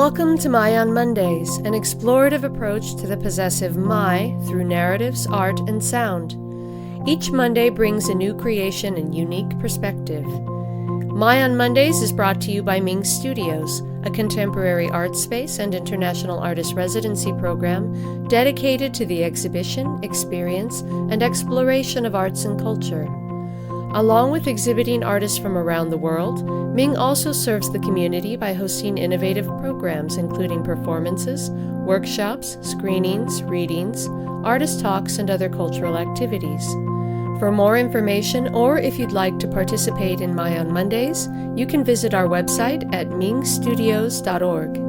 Welcome to My on Mondays, an explorative approach to the possessive my through narratives, art, and sound. Each Monday brings a new creation and unique perspective. My on Mondays is brought to you by Ming Studios, a contemporary art space and international artist residency program dedicated to the exhibition, experience, and exploration of arts and culture. Along with exhibiting artists from around the world, Ming also serves the community by hosting innovative programs including performances, workshops, screenings, readings, artist talks, and other cultural activities. For more information, or if you'd like to participate in My on Mondays, you can visit our website at mingstudios.org.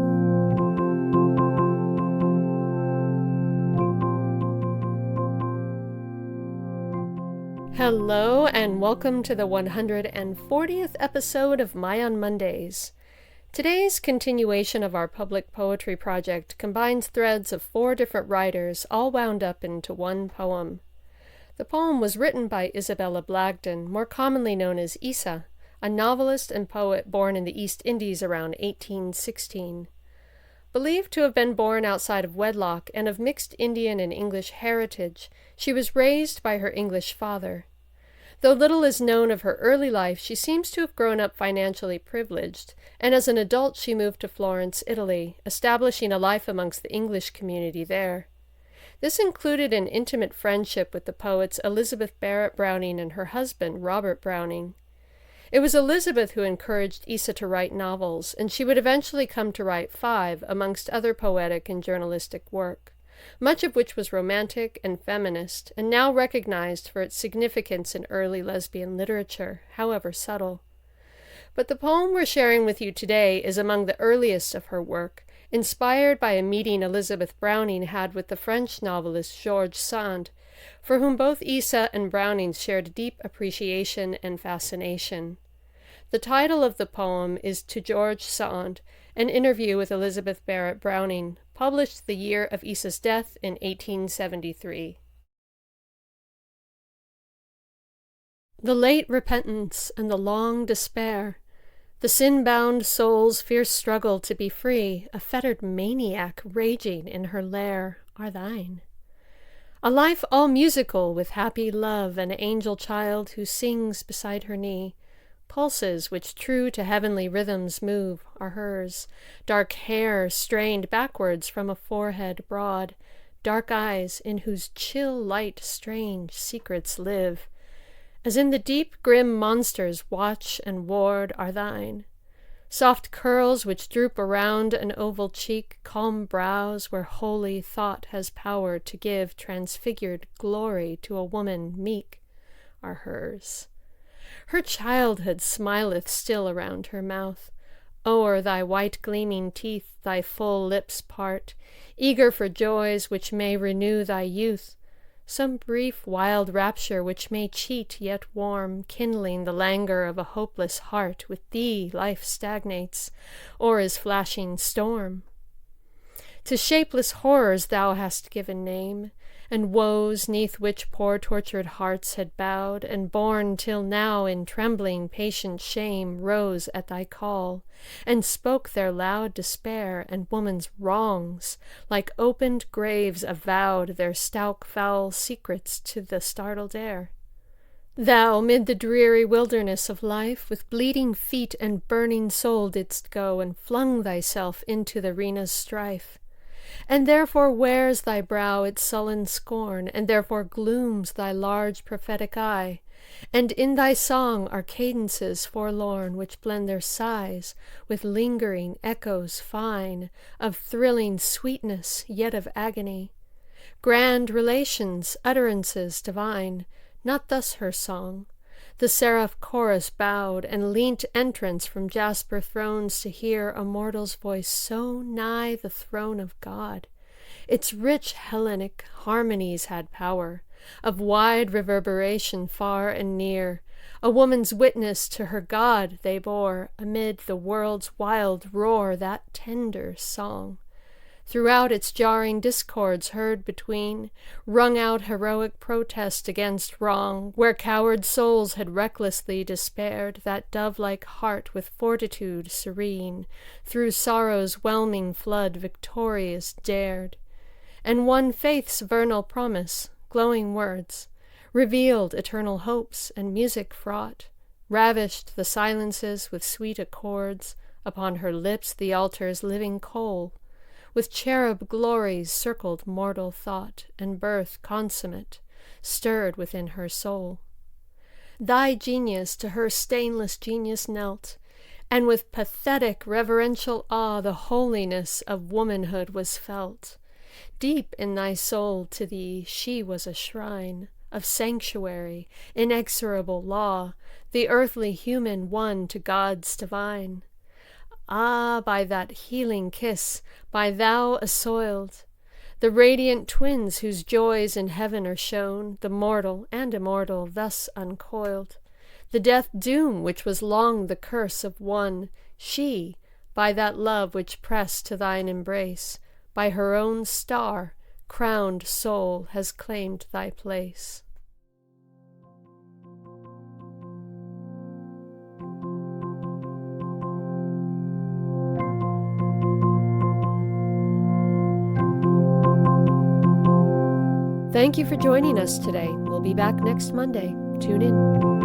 Hello, and welcome to the 140th episode of My on Mondays. Today's continuation of our public poetry project combines threads of 4 different writers, all wound up into one poem. The poem was written by Isabella Blagden, more commonly known as Isa, a novelist and poet born in the East Indies around 1816. Believed to have been born outside of wedlock and of mixed Indian and English heritage, she was raised by her English father. Though little is known of her early life, she seems to have grown up financially privileged, and as an adult she moved to Florence, Italy, establishing a life amongst the English community there. This included an intimate friendship with the poets Elizabeth Barrett Browning and her husband, Robert Browning. It was Elizabeth who encouraged Isa to write novels, and she would eventually come to write 5, amongst other poetic and journalistic work, much of which was romantic and feminist, and now recognized for its significance in early lesbian literature, however subtle. But the poem we're sharing with you today is among the earliest of her work, inspired by a meeting Elizabeth Browning had with the French novelist George Sand, for whom both Isa and Browning shared deep appreciation and fascination. The title of the poem is To George Sand, an interview with Elizabeth Barrett Browning, published the year of Isa's death in 1873. The late repentance and the long despair, the sin-bound soul's fierce struggle to be free, a fettered maniac raging in her lair, are thine. A life all musical with happy love, an angel child who sings beside her knee, pulses which true to heavenly rhythms move are hers, dark hair strained backwards from a forehead broad, dark eyes in whose chill light strange secrets live, as in the deep grim monsters watch and ward are thine. Soft curls which droop around an oval cheek, calm brows where holy thought has power to give transfigured glory to a woman meek, are hers. Her childhood smileth still around her mouth. O'er thy white gleaming teeth thy full lips part, eager for joys which may renew thy youth, some brief wild rapture which may cheat yet warm, kindling the languor of a hopeless heart. With thee life stagnates, or is flashing storm. To shapeless horrors thou hast given name, and woes neath which poor tortured hearts had bowed and borne till now in trembling patient shame rose at thy call, and spoke their loud despair and woman's wrongs, like opened graves avowed their stout foul secrets to the startled air. Thou, mid the dreary wilderness of life, with bleeding feet and burning soul didst go, and flung thyself into the arena's strife. And therefore wears thy brow its sullen scorn, and therefore glooms thy large prophetic eye, and in thy song are cadences forlorn, which blend their sighs with lingering echoes fine, of thrilling sweetness, yet of agony. Grand relations, utterances divine, not thus her song. The seraph chorus bowed, and leant entrance from jasper thrones to hear a mortal's voice so nigh the throne of God. Its rich Hellenic harmonies had power, of wide reverberation far and near. A woman's witness to her God they bore, amid the world's wild roar that tender song. throughout its jarring discords heard between, rung out heroic protest against wrong, where coward souls had recklessly despaired, that dove-like heart with fortitude serene, through sorrow's whelming flood victorious dared, and won faith's vernal promise, glowing words, revealed eternal hopes and music fraught, ravished the silences with sweet accords, upon her lips the altar's living coal, with cherub glories circled mortal thought, and birth consummate, stirred within her soul. Thy genius to her stainless genius knelt, and with pathetic reverential awe the holiness of womanhood was felt. Deep in thy soul to thee she was a shrine of sanctuary, inexorable law, the earthly human one to God's divine. Ah, by that healing kiss, by thou assoiled, the radiant twins whose joys in heaven are shown, the mortal and immortal thus uncoiled, the death doom which was long the curse of one, she, by that love which pressed to thine embrace, by her own star, crowned soul has claimed thy place. Thank you for joining us today. We'll be back next Monday. Tune in.